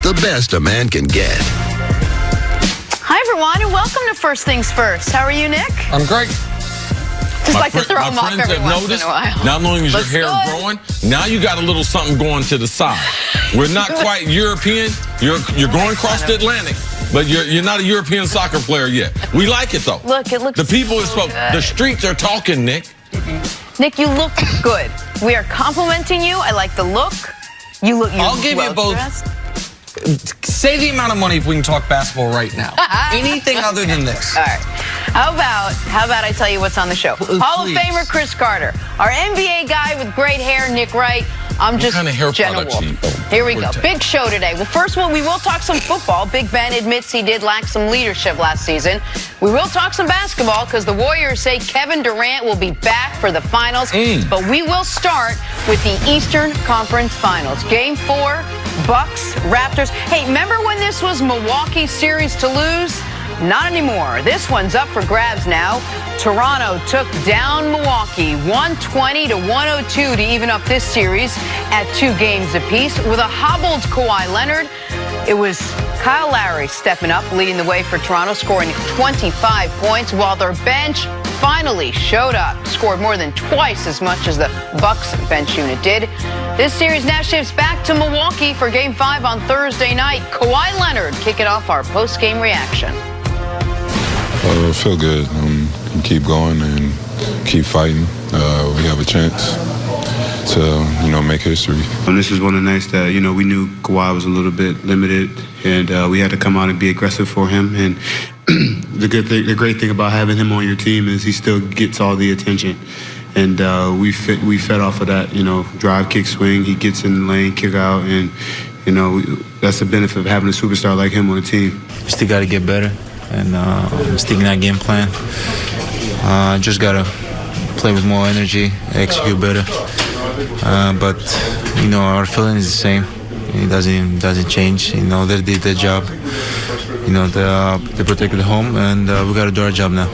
the best a man can get. Hi, everyone, and welcome to First Things First. How are you, Nick? I'm great. Just like to throw them off every once in a while. Not only is your hair growing, now you got a little something going to the side. We're not quite European. You're going across the Atlantic, but you're not a European soccer player yet. We like it though. Look, it looks the people so spoke. The streets are talking, Nick. Nick, you look good. We are complimenting you. I like the look. You look. I'll give you both. Say the amount of money if we can talk basketball right now. Anything other than this. All right. How about I tell you what's on the show? Hall of Famer Chris Carter, our NBA guy with great hair, Nick Wright. I'm just Jenna Wolf. Here we go. Big show today. Well, first of all, we will talk some football. Big Ben admits he did lack some leadership last season. We will talk some basketball because the Warriors say Kevin Durant will be back for the finals. But we will start with the Eastern Conference Finals. Game 4, Bucks, Raptors. Hey, remember when this was Milwaukee's series to lose? Not anymore. This one's up for grabs now. Toronto took down Milwaukee 120-102 to even up this series at 2 games apiece. With a hobbled Kawhi Leonard, it was Kyle Lowry stepping up, leading the way for Toronto, scoring 25 points, while their bench finally showed up, scored more than twice as much as the Bucks bench unit did. This series now shifts back to Milwaukee for Game 5 on Thursday night. Kawhi Leonard kicking off our post-game reaction. I feel good. Keep going and keep fighting. We have a chance to, make history. And this is one of the nights that, we knew Kawhi was a little bit limited, and we had to come out and be aggressive for him. And the great thing about having him on your team is he still gets all the attention. And we fed off of that, drive, kick, swing. He gets in the lane, kick out, and, that's the benefit of having a superstar like him on the team. Still got to get better. And sticking that game plan. Just gotta play with more energy, execute better. But our feeling is the same. It doesn't change. They did their job. They protected the home, and we gotta do our job now.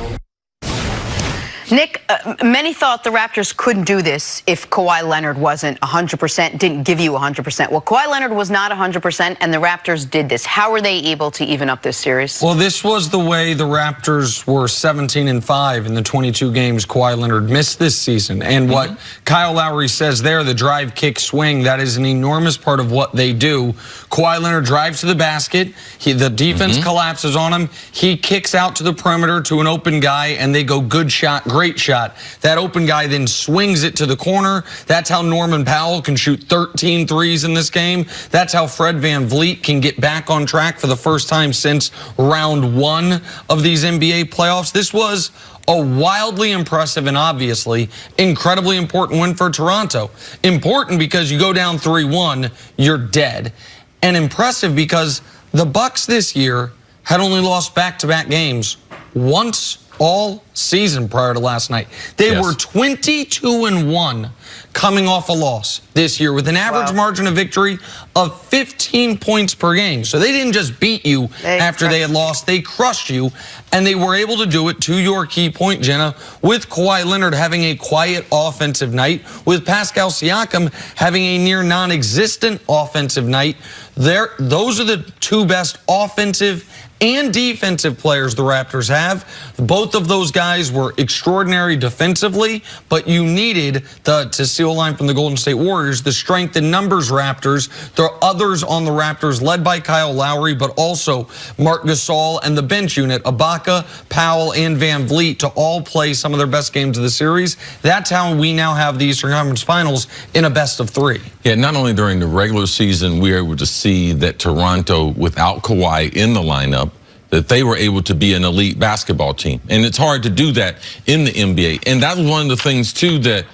Nick, many thought the Raptors couldn't do this if Kawhi Leonard wasn't 100%, didn't give you 100%. Well, Kawhi Leonard was not 100%, and the Raptors did this. How were they able to even up this series? Well, this was the way the Raptors were 17-5 in the 22 games Kawhi Leonard missed this season. And what Kyle Lowry says there, the drive, kick, swing, that is an enormous part of what they do. Kawhi Leonard drives to the basket. The defense collapses on him. He kicks out to the perimeter to an open guy, and they go good shot, great shot. That open guy then swings it to the corner. That's how Norman Powell can shoot 13 threes in this game. That's how Fred VanVleet can get back on track for the first time since round 1 of these NBA playoffs. This was a wildly impressive and obviously incredibly important win for Toronto. Important because you go down 3-1, you're dead. And impressive because the Bucks this year had only lost back-to-back games once all season prior to last night. They were 22-1 coming off a loss this year with an average margin of victory of 15 points per game. So they didn't just beat you after they had lost. They crushed you, and they were able to do it, to your key point, Jenna, with Kawhi Leonard having a quiet offensive night, with Pascal Siakam having a near non-existent offensive night. Those are the 2 best offensive and defensive players the Raptors have. Both of those guys were extraordinary defensively, but you needed, to steal a line from the Golden State Warriors, the strength in numbers Raptors. There are others on the Raptors led by Kyle Lowry, but also Marc Gasol and the bench unit, Ibaka, Powell, and VanVleet, to all play some of their best games of the series. That's how we now have the Eastern Conference Finals in a best of 3. Yeah, not only during the regular season, we were able to see that Toronto, without Kawhi in the lineup, that they were able to be an elite basketball team. And it's hard to do that in the NBA. And that was one of the things, too, that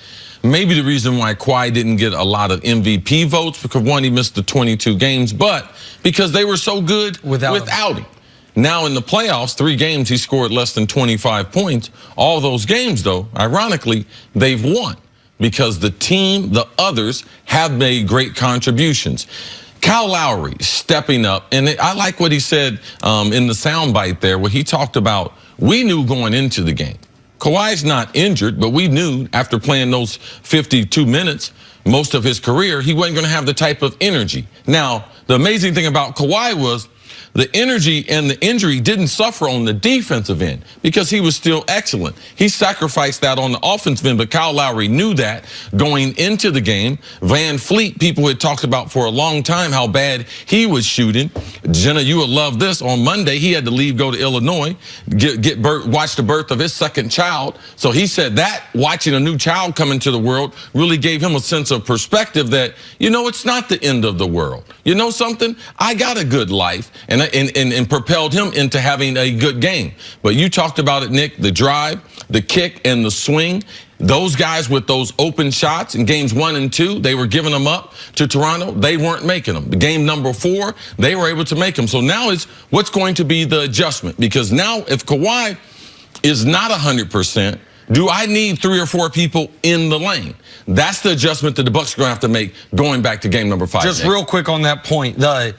maybe the reason why Kawhi didn't get a lot of MVP votes, because, one, he missed the 22 games, but because they were so good without him. Now in the playoffs, 3 games, he scored less than 25 points. All those games, though, ironically, they've won because the team, the others, have made great contributions. Kyle Lowry stepping up, and I like what he said in the soundbite there, where he talked about, we knew going into the game. Kawhi's not injured, but we knew after playing those 52 minutes, most of his career, he wasn't going to have the type of energy. Now, the amazing thing about Kawhi was the energy and the injury didn't suffer on the defensive end because he was still excellent. He sacrificed that on the offensive end, but Kyle Lowry knew that going into the game. Van Fleet, people had talked about for a long time how bad he was shooting. Jenna, you would love this. On Monday, he had to leave, go to Illinois, watch the birth of his second child. So he said that watching a new child come into the world really gave him a sense of perspective that, you know, it's not the end of the world. You know something? I got a good life. And propelled him into having a good game. But you talked about it, Nick, the drive, the kick, and the swing. Those guys with those open shots in games 1 and 2, they were giving them up to Toronto. They weren't making them. The game number 4, they were able to make them. So now it's what's going to be the adjustment? Because now if Kawhi is not 100%, do I need 3 or 4 people in the lane? That's the adjustment that the Bucks are going to have to make going back to game number 5. Just real quick on that point, the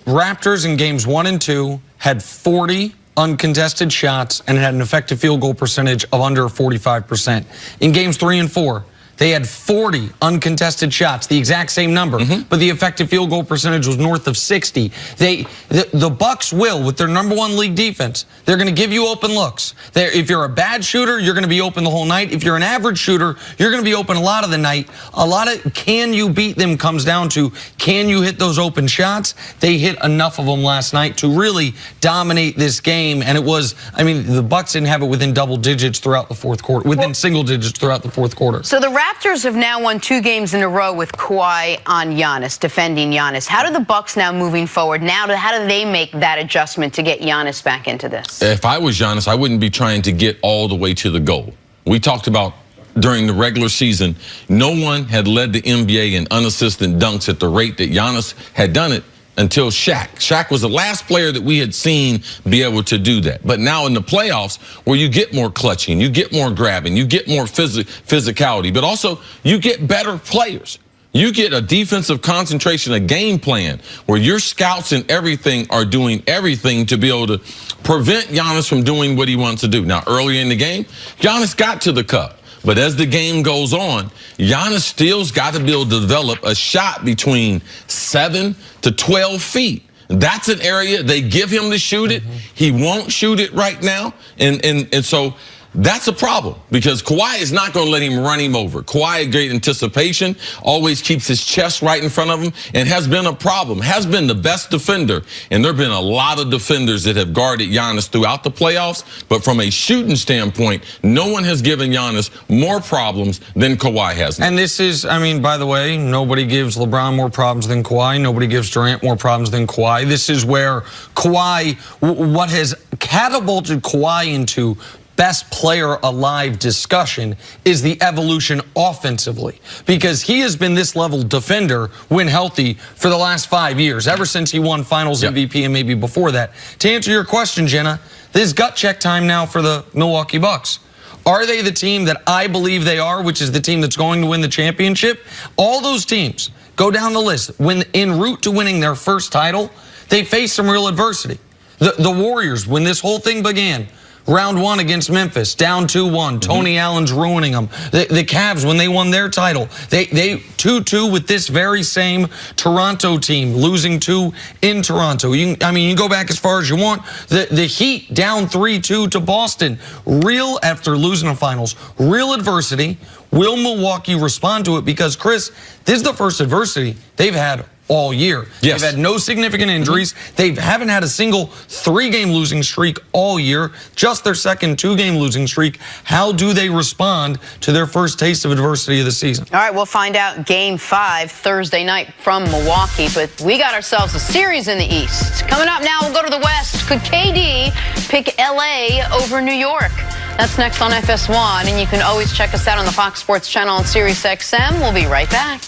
Raptors in games 1 and 2 had 40 uncontested shots and had an effective field goal percentage of under 45%. In games 3 and 4, they had 40 uncontested shots, the exact same number, but the effective field goal percentage was north of 60. The Bucks will, with their #1 league defense, they're going to give you open looks. If you're a bad shooter, you're going to be open the whole night. If you're an average shooter, you're going to be open a lot of the night. A lot of can you beat them comes down to can you hit those open shots? They hit enough of them last night to really dominate this game, and it was, I mean, the Bucks didn't have it within double digits throughout the fourth quarter, within single digits throughout the fourth quarter. So the Raptors have now won 2 games in a row with Kawhi on Giannis, defending Giannis. How do the Bucks now moving forward? How do they make that adjustment to get Giannis back into this? If I was Giannis, I wouldn't be trying to get all the way to the goal. We talked about during the regular season, no one had led the NBA in unassisted dunks at the rate that Giannis had done it until Shaq. Shaq was the last player that we had seen be able to do that. But now in the playoffs, where you get more clutching, you get more grabbing, you get more physicality, but also you get better players. You get a defensive concentration, a game plan, where your scouts and everything are doing everything to be able to prevent Giannis from doing what he wants to do. Now, earlier in the game, Giannis got to the cup. But as the game goes on, Giannis still's got to be able to develop a shot between 7 to 12 feet. That's an area they give him to shoot it. He won't shoot it right now. And so that's a problem because Kawhi is not going to let him run him over. Kawhi, great anticipation, always keeps his chest right in front of him and has been a problem, has been the best defender. And there have been a lot of defenders that have guarded Giannis throughout the playoffs. But from a shooting standpoint, no one has given Giannis more problems than Kawhi has. And this is, I mean, by the way, nobody gives LeBron more problems than Kawhi. Nobody gives Durant more problems than Kawhi. This is where Kawhi, what has catapulted Kawhi into best player alive discussion is the evolution offensively, because he has been this level defender when healthy for the last 5 years, ever since he won Finals MVP and maybe before that. To answer your question, Jenna, this is gut check time now for the Milwaukee Bucks. Are they the team that I believe they are, which is the team that's going to win the championship? All those teams, go down the list, when en route to winning their first title, they faced some real adversity. The Warriors, when this whole thing began, Round 1 against Memphis, down 2-1. Tony Allen's ruining them. The Cavs, when they won their title, they 2-2 with this very same Toronto team, losing 2 in Toronto. You can go back as far as you want. The Heat down 3-2 to Boston. Real, after losing the finals, real adversity. Will Milwaukee respond to it? Because, Chris, this is the first adversity they've had all year. Yes. They've had no significant injuries. They haven't had a single 3-game losing streak all year, just their second 2-game losing streak. How do they respond to their first taste of adversity of the season? All right, we'll find out game 5 Thursday night from Milwaukee, but we got ourselves a series in the East. Coming up now, we'll go to the West. Could KD pick LA over New York? That's next on FS1, and you can always check us out on the Fox Sports channel on SiriusXM. We'll be right back.